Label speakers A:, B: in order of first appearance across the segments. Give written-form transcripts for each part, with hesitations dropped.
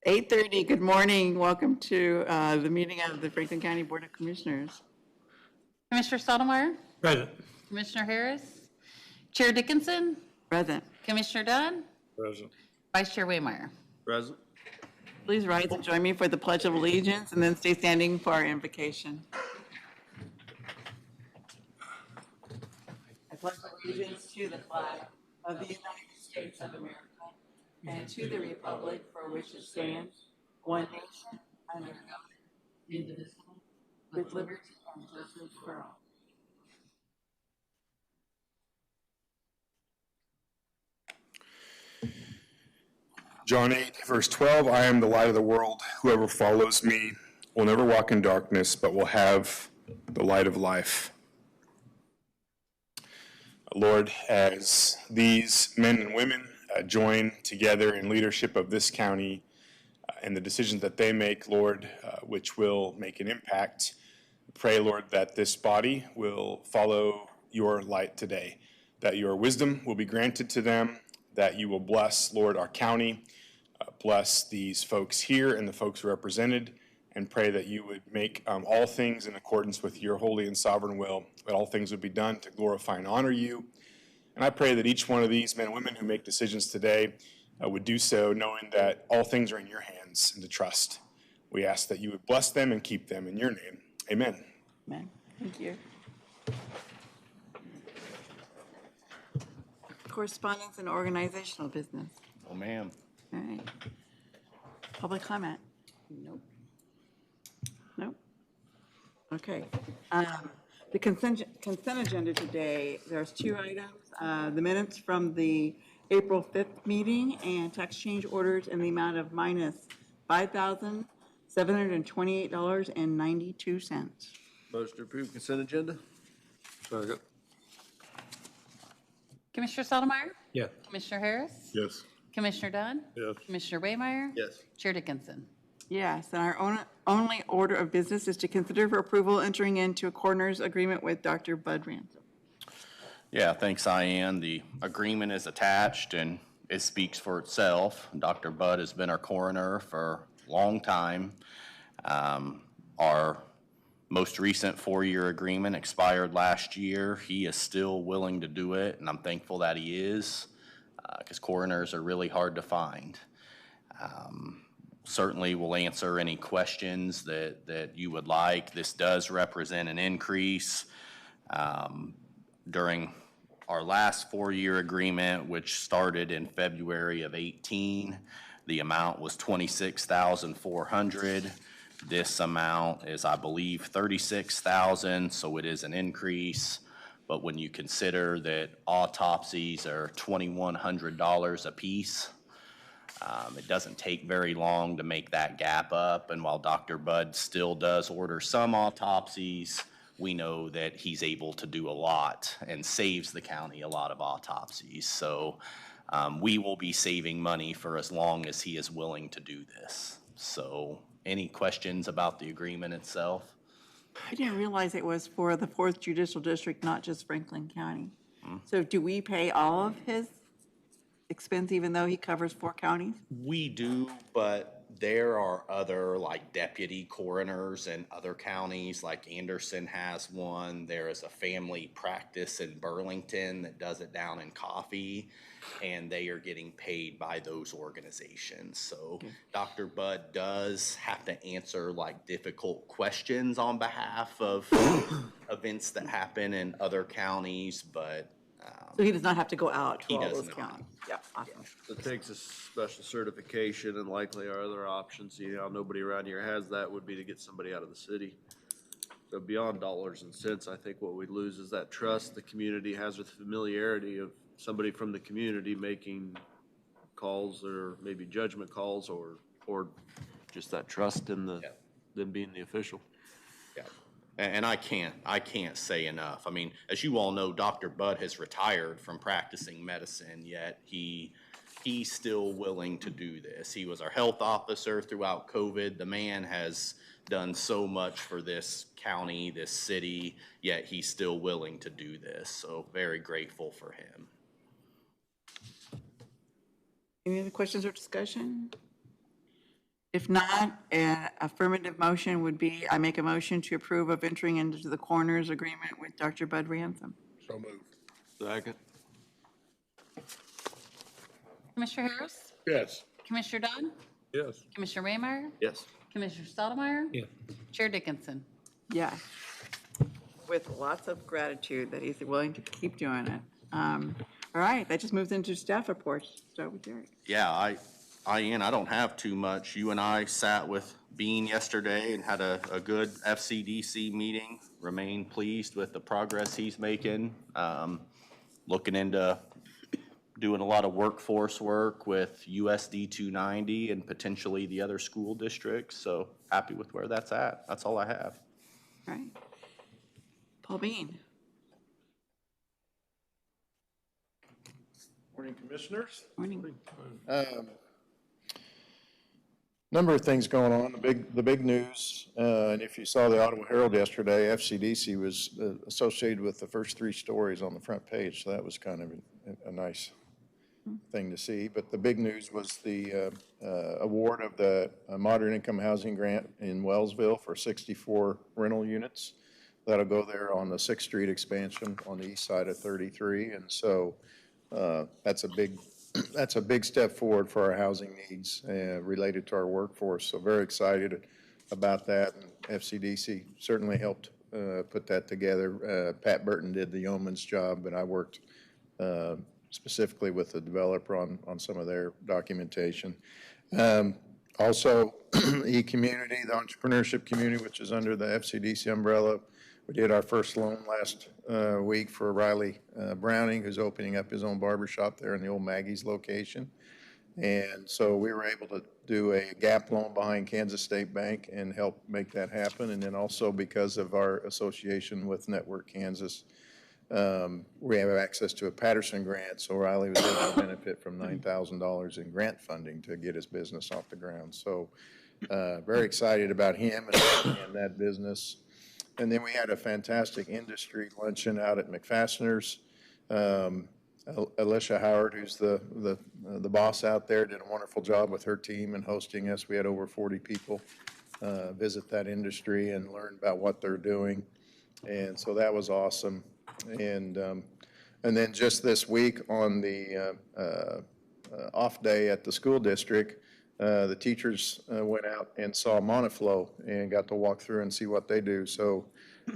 A: 8:30, good morning. Welcome to the meeting of the Franklin County Board of Commissioners.
B: Commissioner Stottlemyre,
C: Present.
B: Commissioner Harris, Chair Dickinson,
A: Present.
B: Commissioner Dunn,
C: Present.
B: Vice Chair Waymire.
C: Present.
A: Please rise and join me for the Pledge of Allegiance and then stay standing for our invocation. I pledge allegiance to the flag of the United States of America and to the republic for which it stands, one nation, under God, indivisible, with liberty and justice for all.
D: John 8, verse 12, I am the light of the world. Whoever follows me will never walk in darkness, but will have the light of life. Lord, as these men and women join together in leadership of this county and the decisions that they make, Lord, which will make an impact, pray, Lord, that this body will follow your light today, that your wisdom will be granted to them, that you will bless, Lord, our county, bless these folks here and the folks represented, and pray that you would make all things in accordance with your holy and sovereign will, that all things would be done to glorify and honor you. And I pray that each one of these men and women who make decisions today would do so knowing that all things are in your hands and to trust. We ask that you would bless them and keep them in your name. Amen.
A: Amen. Thank you. Correspondence and organizational business.
E: Oh, ma'am.
A: All right. Public comment? Nope. Nope. Okay. The consent agenda today, there's two items. The minutes from the April 5th meeting and tax change orders in the amount of minus $5,728.92.
C: Motion to approve consent agenda? Second.
B: Commissioner Stottlemyre,
C: Yes.
B: Commissioner Harris,
D: Yes.
B: Commissioner Dunn,
C: Yes.
B: Commissioner Waymire,
C: Yes.
B: Chair Dickinson.
A: Yes, and our only order of business is to consider for approval entering into a coroner's agreement with Dr. Bud Ransom.
E: Yeah, thanks, Ian. The agreement is attached and it speaks for itself. Dr. Budd has been our coroner for a long time. Our most recent 4-year agreement expired last year. He is still willing to do it, and I'm thankful that he is, because coroners are really hard to find. Certainly will answer any questions that you would like. This does represent an increase. During our last 4-year agreement, which started in February of 18, the amount was $26,400. This amount is, I believe, $36,000, so it is an increase. But when you consider that autopsies are $2,100 a piece, it doesn't take very long to make that gap up. And while Dr. Budd still does order some autopsies, we know that he's able to do a lot and saves the county a lot of autopsies. So we will be saving money for as long as he is willing to do this. So any questions about the agreement itself?
A: I didn't realize it was for the 4th Judicial District, not just Franklin County. So do we pay all of his expense even though he covers 4 counties?
E: We do, but there are other like deputy coroners in other counties, like Anderson has one. There is a family practice in Burlington that does it down in Coffee, and they are getting paid by those organizations. So Dr. Budd does have to answer like difficult questions on behalf of events that happen in other counties, but
A: So he does not have to go out
E: He
A: to all
E: does
A: those
E: not.
A: counties? Yeah, awesome.
C: It takes a special certification, and likely our other options, nobody around here has that, would be to get somebody out of the city. So beyond dollars and cents, I think what we lose is that trust the community has with familiarity of somebody from the community making calls or maybe judgment calls or just that trust in them being the official.
E: yeah. And I can't say enough. I mean, as you all know, Dr. Budd has retired from practicing medicine, yet he's still willing to do this. He was our health officer throughout COVID. The man has done so much for this county, this city, yet he's still willing to do this. So very grateful for him.
A: Any other questions or discussion? If not, an affirmative motion would be, I make a motion to approve of entering into the coroner's agreement with Dr. Bud Rantham.
F: So moved.
C: Second.
B: Commissioner Harris?
F: Yes.
B: Commissioner Dunn?
F: Yes.
B: Commissioner Waymire?
C: Yes.
B: Commissioner Stottlemyre?
F: Yeah.
B: Chair Dickinson?
A: Yes. With lots of gratitude that he's willing to keep doing it. All right, that just moves into staff reports. Start with Derek.
E: Yeah, Ian, I don't have too much. You and I sat with Bean yesterday and had a good FCDC meeting. Remain pleased with the progress he's making. Looking into doing a lot of workforce work with USD 290 and potentially the other school districts. So happy with where that's at. That's all I have.
A: All right. Paul Bean.
F: Morning, Commissioners.
A: Morning.
F: Number of things going on. The big news, and if you saw the Ottawa Herald yesterday, FCDC was associated with the first 3 stories on the front page, so that was kind of a nice thing to see. But the big news was the award of the Moderate Income Housing Grant in Wellsville for 64 rental units. That'll go there on the 6th Street expansion on the east side of 33, and so that's a big step forward for our housing needs related to our workforce. So very excited about that. And FCDC certainly helped put that together. Pat Burton did the yeoman's job, but I worked specifically with the developer on some of their documentation. Also, e-community, the entrepreneurship community, which is under the FCDC umbrella. We did our first loan last week for Riley Browning, who's opening up his own barbershop there in the old Maggie's location. And so we were able to do a gap loan behind Kansas State Bank and help make that happen. And then also because of our association with Network Kansas, we have access to a Patterson grant. So Riley was able to benefit from $9,000 in grant funding to get his business off the ground. So very excited about him and that business. And then we had a fantastic industry luncheon out at McFastener's. Alicia Howard, who's the boss out there, did a wonderful job with her team in hosting us. We had over 40 people visit that industry and learn about what they're doing. And so that was awesome. And then just this week on the off day at the school district, the teachers went out and saw Monoflow and got to walk through and see what they do. So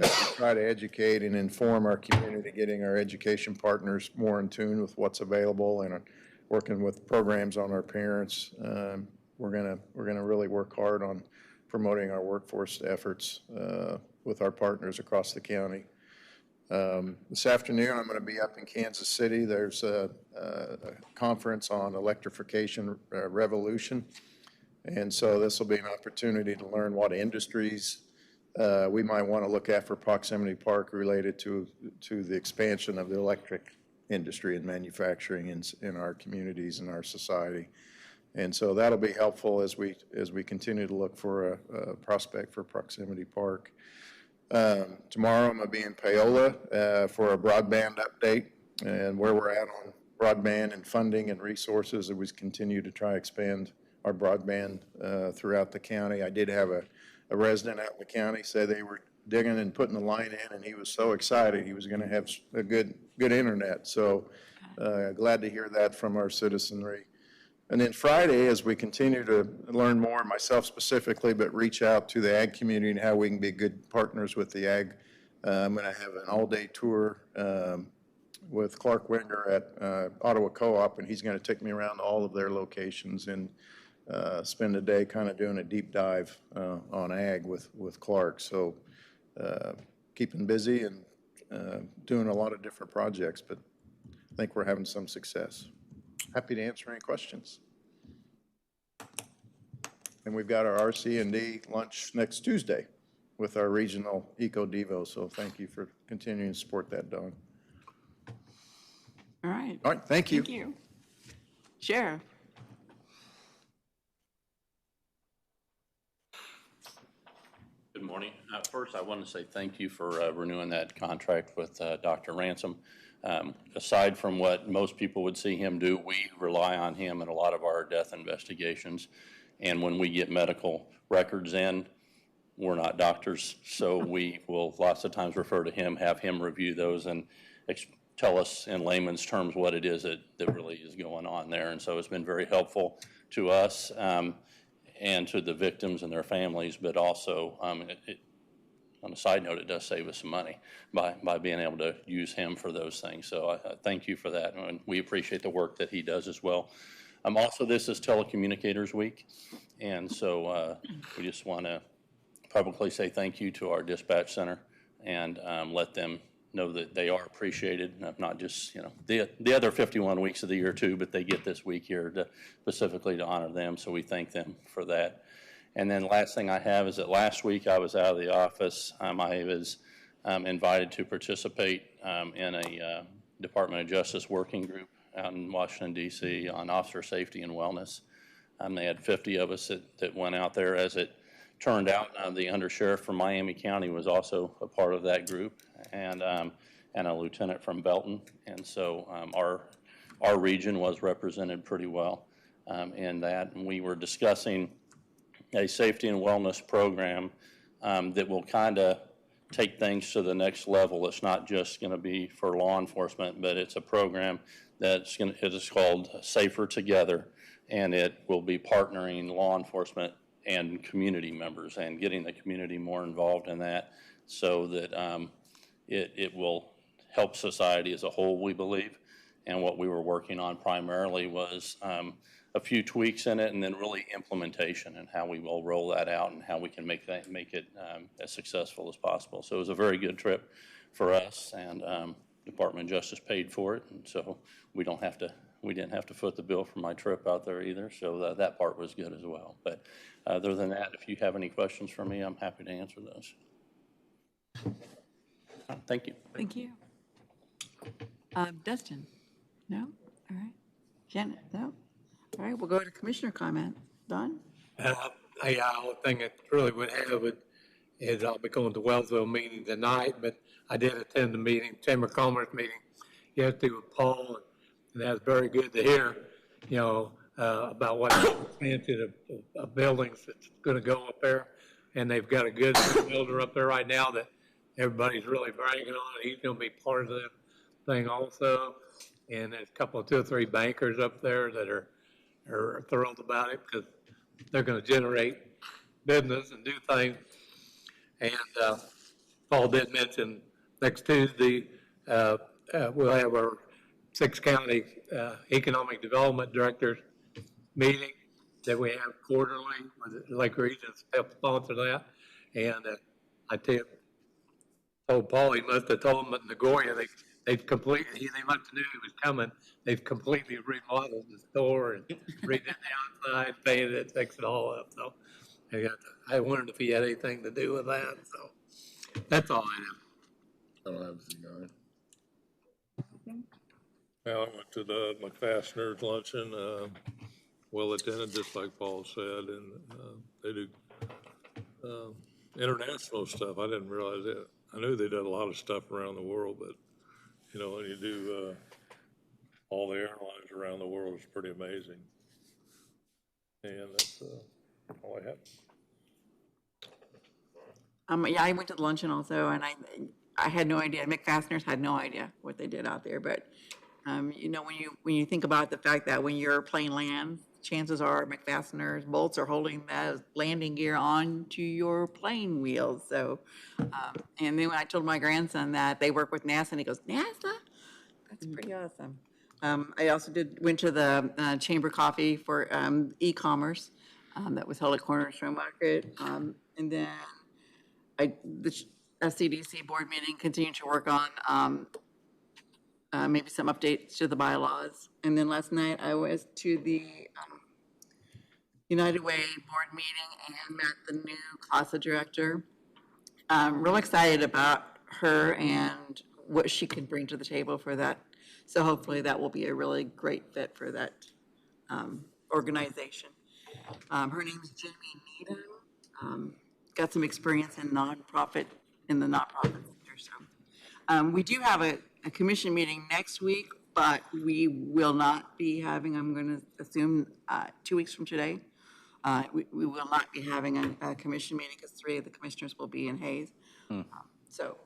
F: as we try to educate and inform our community, getting our education partners more in tune with what's available and working with programs on our parents, we're gonna really work hard on promoting our workforce efforts with our partners across the county. This afternoon, I'm going to be up in Kansas City. There's a conference on electrification revolution. And so this will be an opportunity to learn what industries we might want to look at for Proximity Park related to the expansion of the electric industry and manufacturing in our communities and our society. And so that'll be helpful as we continue to look for a prospect for Proximity Park. Tomorrow I'm going to be in Paola for a broadband update and where we're at on broadband and funding and resources as we continue to try to expand our broadband throughout the county. I did have a resident out in the county say they were digging and putting the line in, and he was so excited he was going to have a good internet. So glad to hear that from our citizenry. And then Friday, as we continue to learn more, myself specifically, but reach out to the ag community and how we can be good partners with the ag, I'm going to have an all-day tour with Clark Winger at Ottawa Co-op, and he's going to take me around all of their locations and spend a day kind of doing a deep dive on ag with Clark. So keeping busy and doing a lot of different projects, but I think we're having some success. Happy to answer any questions. And we've got our RC&D lunch next Tuesday with our regional Eco Devo. So thank you for continuing to support that, Don.
A: All right.
F: All right, thank you.
A: Thank you. Sheriff.
G: Good morning. First, I want to say thank you for renewing that contract with Dr. Ransom. Aside from what most people would see him do, we rely on him in a lot of our death investigations. And when we get medical records in, we're not doctors, so we will lots of times refer to him, have him review those and tell us in layman's terms what it is that really is going on there. And so it's been very helpful to us and to the victims and their families, but also on a side note, it does save us some money by being able to use him for those things. So I thank you for that, and we appreciate the work that he does as well. Also, this is Telecommunicators Week, and so we just want to publicly say thank you to our dispatch center and let them know that they are appreciated, not just, the other 51 weeks of the year too, but they get this week here specifically to honor them, so we thank them for that. And then last thing I have is that last week I was out of the office. I was invited to participate in a Department of Justice working group out in Washington, D.C. on officer safety and wellness. They had 50 of us that went out there. As it turned out, the undersheriff from Miami County was also a part of that group, and a lieutenant from Belton. And so our region was represented pretty well in that. And we were discussing a safety and wellness program that will kind of take things to the next level. It's not just going to be for law enforcement, but it's a program it is called Safer Together, and it will be partnering law enforcement and community members and getting the community more involved in that, so that it will help society as a whole, we believe. And what we were working on primarily was a few tweaks in it, and then really implementation and how we will roll that out and how we can make it as successful as possible. So it was a very good trip for us, and Department of Justice paid for it, and so we didn't have to foot the bill for my trip out there either. So that part was good as well. But other than that, if you have any questions for me, I'm happy to answer those. Thank you.
A: Thank you. Dustin? No? All right. Janet? No? All right, we'll go to commissioner comment. Don?
H: The only thing that really would have it is I'll be going to Wellsville meeting tonight, but I did attend the meeting, Chamber of Commerce meeting yesterday with Paul, and that was very good to hear, about what expansion of buildings that's going to go up there. And they've got a good builder up there right now that everybody's really bragging on. He's going to be part of that thing also. And there's two or three bankers up there that are thrilled about it because they're going to generate business and do things. And Paul did mention next Tuesday we'll have our 6-county economic development directors meeting that we have quarterly. Lake Regions helped sponsor that. And I told Paul, he must have told them at Nagoya, they've completely, they must have knew he was coming. They've completely remodeled the store and redid the outside, painted it, fixed it all up. So I wondered if he had anything to do with that. So that's all I have.
I: I don't have a cigar.
J: Well, I went to the McFastener's luncheon, well attended, just like Paul said, and they do international stuff. I didn't realize it. I knew they did a lot of stuff around the world, but when you do all the airlines around the world, it's pretty amazing. And that's all I have.
A: Yeah, I went to the luncheon also, and I had no idea. McFasteners had no idea what they did out there. But when you think about the fact that when your plane lands, chances are McFasteners bolts are holding that landing gear onto your plane wheels. So, and then when I told my grandson that they work with NASA, and he goes, NASA? That's pretty awesome. I also went to the Chamber Coffee for e-commerce that was held at Cornerstone Market, and then the SCDC board meeting continued to work on maybe some updates to the bylaws. And then last night I was to the United Way board meeting and met the new CASA director. Real excited about her and what she can bring to the table for that. So hopefully that will be a really great fit for that organization. Her name is Jamie Needham. Got some experience in the nonprofit sector. So we do have a commission meeting next week, but we will not be having, I'm going to assume 2 weeks from today, We will not be having a commission meeting because 3 of the commissioners will be in Hayes. So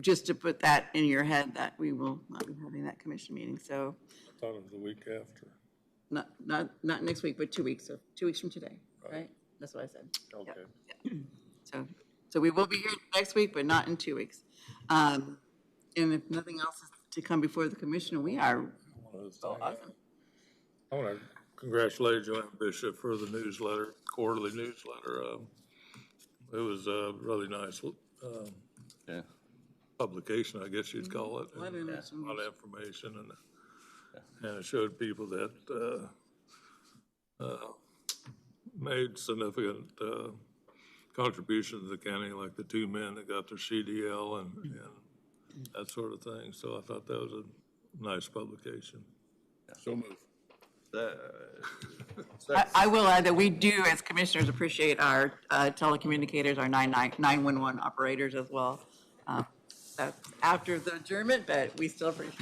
A: just to put that in your head that we will not be having that commission meeting. So
J: I thought it was the week after.
A: not next week, but 2 weeks, so 2 weeks from today, right? That's what I said.
J: Okay.
A: So we will be here next week, but not in 2 weeks. And if nothing else is to come before the commission, we are so awesome.
J: I want to congratulate Joanne Bishop for the newsletter, quarterly newsletter. It was a really nice
E: Yeah.
J: publication, I guess you'd call it.
A: A lot of
J: and
A: information.
J: A lot of information, and it showed people that made significant contributions to the county, like the 2 men that got their CDL and that sort of thing. So I thought that was a nice publication.
I: So move.
A: I will add that we do, as commissioners, appreciate our telecommunicators, our 911 operators as well. That's after the adjournment, but we still appreciate